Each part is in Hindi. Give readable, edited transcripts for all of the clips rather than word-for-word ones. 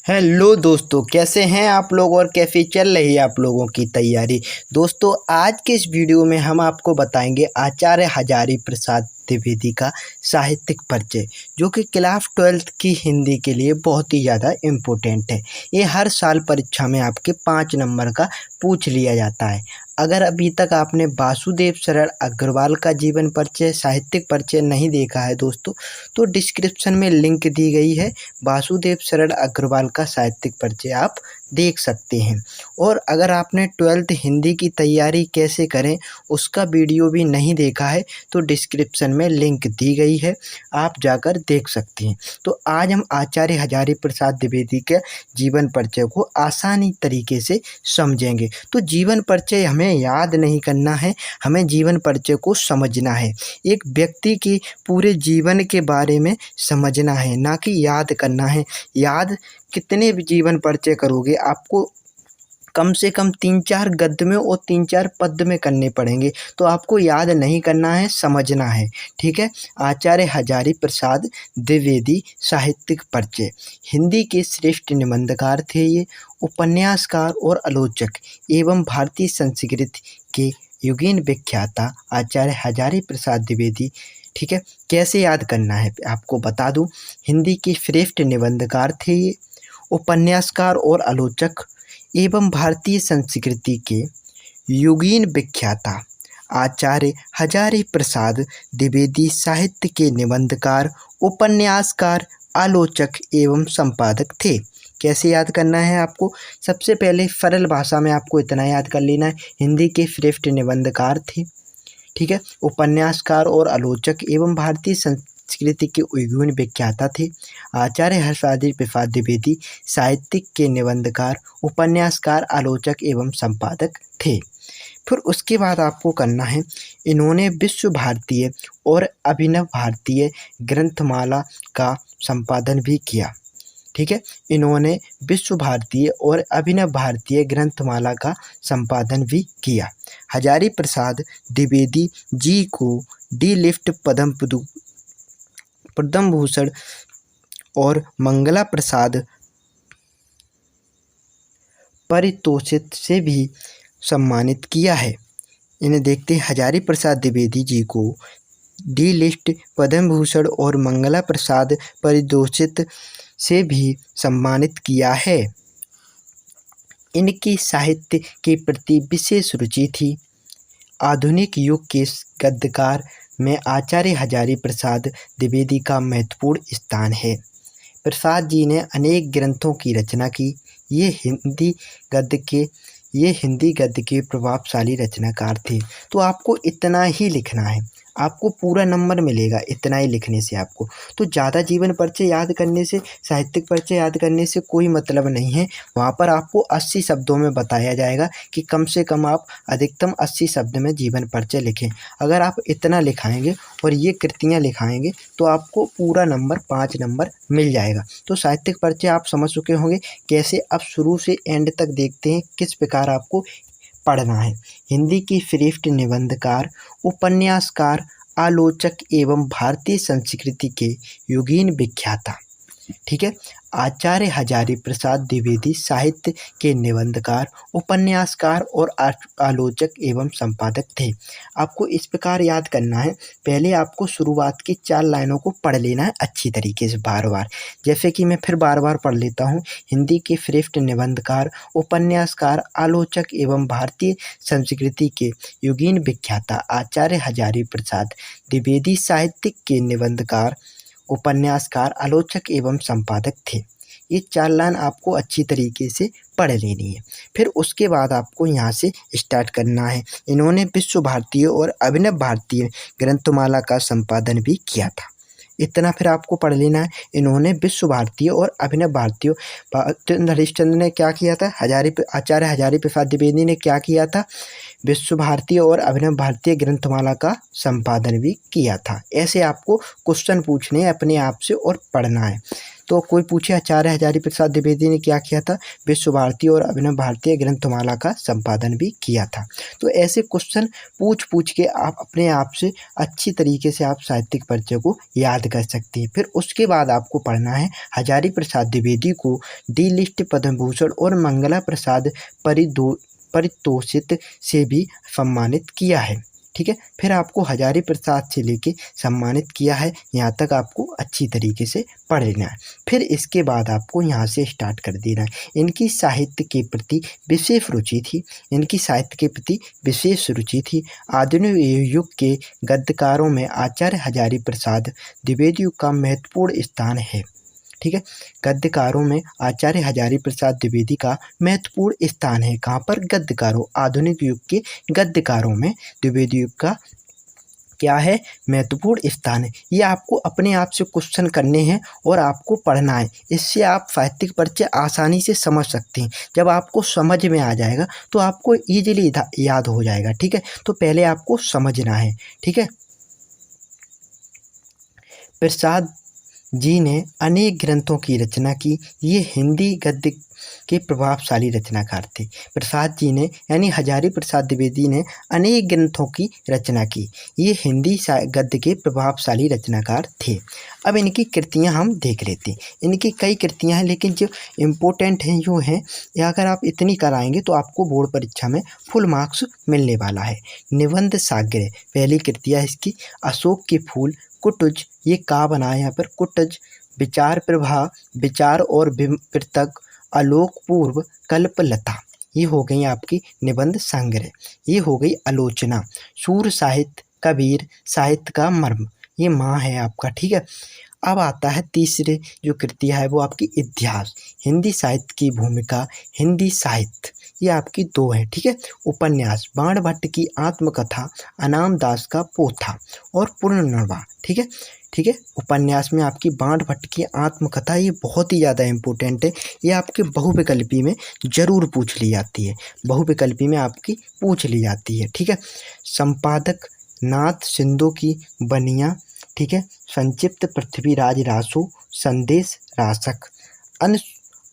हेलो दोस्तों, कैसे हैं आप लोग और कैसी चल रही है आप लोगों की तैयारी। दोस्तों, आज के इस वीडियो में हम आपको बताएंगे आचार्य हजारी प्रसाद द्विवेदी का साहित्यिक परिचय, जो कि क्लास 12th की हिंदी के लिए बहुत ही ज़्यादा इम्पोर्टेंट है। ये हर साल परीक्षा में आपके 5 नंबर का पूछ लिया जाता है। अगर अभी तक आपने वासुदेव शरण अग्रवाल का जीवन परिचय, साहित्यिक परिचय नहीं देखा है दोस्तों, तो डिस्क्रिप्शन में लिंक दी गई है। वासुदेव शरण अग्रवाल का साहित्यिक परिचय आप देख सकते हैं। और अगर आपने 12th हिंदी की तैयारी कैसे करें उसका वीडियो भी नहीं देखा है, तो डिस्क्रिप्शन में लिंक दी गई है, आप जाकर देख सकते हैं। तो आज हम आचार्य हजारी प्रसाद द्विवेदी के जीवन परिचय को आसानी तरीके से समझेंगे। तो जीवन परिचय हमें याद नहीं करना है, हमें जीवन परिचय को समझना है। एक व्यक्ति के पूरे जीवन के बारे में समझना है, ना कि याद करना है। याद कितने भी जीवन परिचय करोगे, आपको कम से कम 3-4 गद्य में और 3-4 पद्य में करने पड़ेंगे। तो आपको याद नहीं करना है, समझना है। ठीक है। आचार्य हजारी प्रसाद द्विवेदी साहित्यिक परिचय। हिंदी के श्रेष्ठ निबंधकार थे ये, उपन्यासकार और आलोचक एवं भारतीय संस्कृति के युगीन विख्याता आचार्य हजारी प्रसाद द्विवेदी। ठीक है। कैसे याद करना है आपको बता दूं। हिंदी के श्रेष्ठ निबंधकार थे ये, उपन्यासकार और आलोचक एवं भारतीय संस्कृति के युगीन विख्याता आचार्य हजारी प्रसाद द्विवेदी साहित्य के निबंधकार, उपन्यासकार, आलोचक एवं संपादक थे। कैसे याद करना है आपको। सबसे पहले सरल भाषा में आपको इतना याद कर लेना है, हिंदी के श्रेष्ठ निबंधकार थे। ठीक है। उपन्यासकार और आलोचक एवं भारतीय संस्कृति के युगीन विख्याता थे। आचार्य हजारी प्रसाद द्विवेदी साहित्यिक के निबंधकार, उपन्यासकार, आलोचक एवं संपादक थे। फिर उसके बाद आपको करना है, इन्होंने विश्व भारतीय और अभिनव भारतीय ग्रंथमाला का संपादन भी किया। ठीक है। इन्होंने विश्व भारतीय और अभिनव भारतीय ग्रंथमाला का संपादन भी किया। हजारी प्रसाद द्विवेदी जी को डी लिफ्ट पद्म भूषण और मंगला प्रसाद पारितोषिक से भी सम्मानित किया है। इन्हें देखते हैं। हजारी प्रसाद द्विवेदी जी को डी लिस्ट पद्म भूषण और मंगला प्रसाद पारितोषिक से भी सम्मानित किया है। इनकी साहित्य के प्रति विशेष रुचि थी। आधुनिक युग के गद्यकार में आचार्य हजारी प्रसाद द्विवेदी का महत्वपूर्ण स्थान है। प्रसाद जी ने अनेक ग्रंथों की रचना की। ये हिंदी गद्य के प्रभावशाली रचनाकार थे। तो आपको इतना ही लिखना है, आपको पूरा नंबर मिलेगा इतना ही लिखने से आपको। तो ज़्यादा जीवन परिचय याद करने से, साहित्यिक परिचय याद करने से कोई मतलब नहीं है। वहाँ पर आपको 80 शब्दों में बताया जाएगा कि कम से कम आप अधिकतम 80 शब्द में जीवन परिचय लिखें। अगर आप इतना लिखाएंगे और ये कृतियाँ लिखाएंगे तो आपको पूरा नंबर 5 नंबर मिल जाएगा। तो साहित्यिक परिचय आप समझ चुके होंगे कैसे। अब शुरू से एंड तक देखते हैं किस प्रकार आपको पढ़ना है। हिंदी की श्रेष्ठ निबंधकार, उपन्यासकार, आलोचक एवं भारतीय संस्कृति के युगीन विख्याता। ठीक है। आचार्य हजारी प्रसाद द्विवेदी साहित्य के निबंधकार, उपन्यासकार और आलोचक एवं संपादक थे। आपको इस प्रकार याद करना है। पहले आपको शुरुआत की 4 लाइनों को पढ़ लेना है अच्छी तरीके से बार बार। जैसे कि मैं फिर बार बार पढ़ लेता हूँ। हिंदी के श्रेष्ठ निबंधकार, उपन्यासकार, आलोचक एवं भारतीय संस्कृति के युगीन विख्याता आचार्य हजारी प्रसाद द्विवेदी साहित्य के निबंधकार, उपन्यासकार, आलोचक एवं संपादक थे। ये 4 लाइन आपको अच्छी तरीके से पढ़ लेनी है। फिर उसके बाद आपको यहाँ से स्टार्ट करना है। इन्होंने विश्व भारतीय और अभिनव भारतीय ग्रंथमाला का संपादन भी किया था। इतना फिर आपको पढ़ लेना है। इन्होंने विश्व भारतीय और अभिनव भारतीय, हरिश्चंद्र ने क्या किया था, आचार्य हजारी प्रसाद द्विवेदी ने क्या किया था, विश्व भारतीय और अभिनव भारतीय ग्रंथमाला का संपादन भी किया था। ऐसे आपको क्वेश्चन पूछने हैं अपने आप से और पढ़ना है। तो कोई पूछे आचार्य हजारी प्रसाद द्विवेदी ने क्या किया था? विश्व भारती और अभिनव भारतीय ग्रंथमाला का संपादन भी किया था। तो ऐसे क्वेश्चन पूछ के आप अपने आप से अच्छी तरीके से आप साहित्यिक परिचय को याद कर सकते हैं। फिर उसके बाद आपको पढ़ना है हजारी प्रसाद द्विवेदी को डी लिस्ट पद्म भूषण और मंगला प्रसाद पारितोषिक से भी सम्मानित किया है। ठीक है, फिर आपको हजारी प्रसाद से लेके सम्मानित किया है, यहाँ तक आपको अच्छी तरीके से पढ़ लेना है। फिर इसके बाद आपको यहाँ से स्टार्ट कर देना है। इनकी साहित्य के प्रति विशेष रुचि थी, इनकी साहित्य के प्रति विशेष रुचि थी। आधुनिक युग के गद्यकारों में आचार्य हजारी प्रसाद द्विवेदी का महत्वपूर्ण स्थान है। ठीक है, गद्यकारों में आचार्य हजारी प्रसाद द्विवेदी का महत्वपूर्ण स्थान है। कहाँ पर? गद्यकारों, आधुनिक युग के गद्यकारों में द्विवेदी का क्या है? महत्वपूर्ण स्थान है। ये आपको अपने आप से क्वेश्चन करने हैं और आपको पढ़ना है। इससे आप साहित्यिक परिचय आसानी से समझ सकते हैं। जब आपको समझ में आ जाएगा तो आपको ईजिली याद हो जाएगा। ठीक है, तो पहले आपको समझना है। ठीक है, प्रसाद जी ने अनेक ग्रंथों की रचना की। ये हिंदी गद्य के प्रभावशाली रचनाकार थे। प्रसाद जी ने यानी हजारी प्रसाद द्विवेदी ने अनेक ग्रंथों की रचना की। ये हिंदी गद्य के प्रभावशाली रचनाकार थे। अब इनकी कृतियां हम देख लेते हैं। इनकी कई कृतियां हैं, लेकिन जो इम्पोर्टेंट हैं जो हैं, या अगर आप इतनी कराएंगे तो आपको बोर्ड परीक्षा में फुल मार्क्स मिलने वाला है। निबंध साग्रह पहली कृतियाँ इसकी। अशोक के फूल, कुटज, ये का बना है यहाँ पर? कुटज, विचार प्रभा, विचार और पृथक, आलोक पूर्व, कल्पलता, ये हो गई आपकी निबंध संग्रह। ये हो गई आलोचना। सूर साहित्य, कबीर, साहित्य का मर्म, ये माँ है आपका। ठीक है, अब आता है तीसरे जो कृतियाँ है वो आपकी इतिहास, हिंदी साहित्य की भूमिका, हिंदी साहित्य, ये आपकी दो है। ठीक है, उपन्यास, बाण भट्ट की आत्मकथा, अनाम दास का पोथा और पुनर्नवा। ठीक है, ठीक है, उपन्यास में आपकी बाण भट्ट की आत्मकथा, ये बहुत ही ज़्यादा इम्पोर्टेंट है। ये आपके बहुविकल्पी में जरूर पूछ ली जाती है, बहुविकल्पी में आपकी पूछ ली जाती है। ठीक है, संपादक नाथ सिंधु की बनिया। ठीक है, संक्षिप्त पृथ्वीराज रासो, संदेश रासक,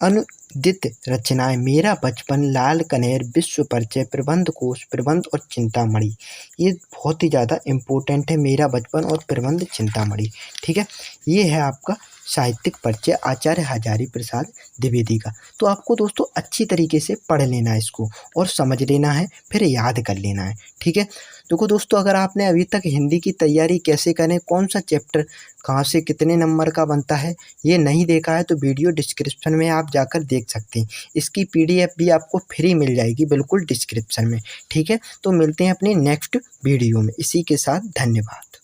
अनुदित रचनाएं, मेरा बचपन, लाल कनेर, विश्व परिचय, प्रबंध कोश, प्रबंध और चिंतामणि, ये बहुत ही ज़्यादा इम्पोर्टेंट है, मेरा बचपन और प्रबंध चिंतामणि। ठीक है, ये है आपका साहित्यिक परिचय आचार्य हजारी प्रसाद द्विवेदी का। तो आपको दोस्तों अच्छी तरीके से पढ़ लेना है इसको और समझ लेना है, फिर याद कर लेना है। ठीक है, देखो दोस्तों, अगर आपने अभी तक हिंदी की तैयारी कैसे करें, कौन सा चैप्टर कहाँ से कितने नंबर का बनता है, ये नहीं देखा है तो वीडियो डिस्क्रिप्शन में आप जाकर देख सकते हैं। इसकी PDF भी आपको फ्री मिल जाएगी बिल्कुल डिस्क्रिप्शन में। ठीक है, तो मिलते हैं अपने नेक्स्ट वीडियो में। इसी के साथ धन्यवाद।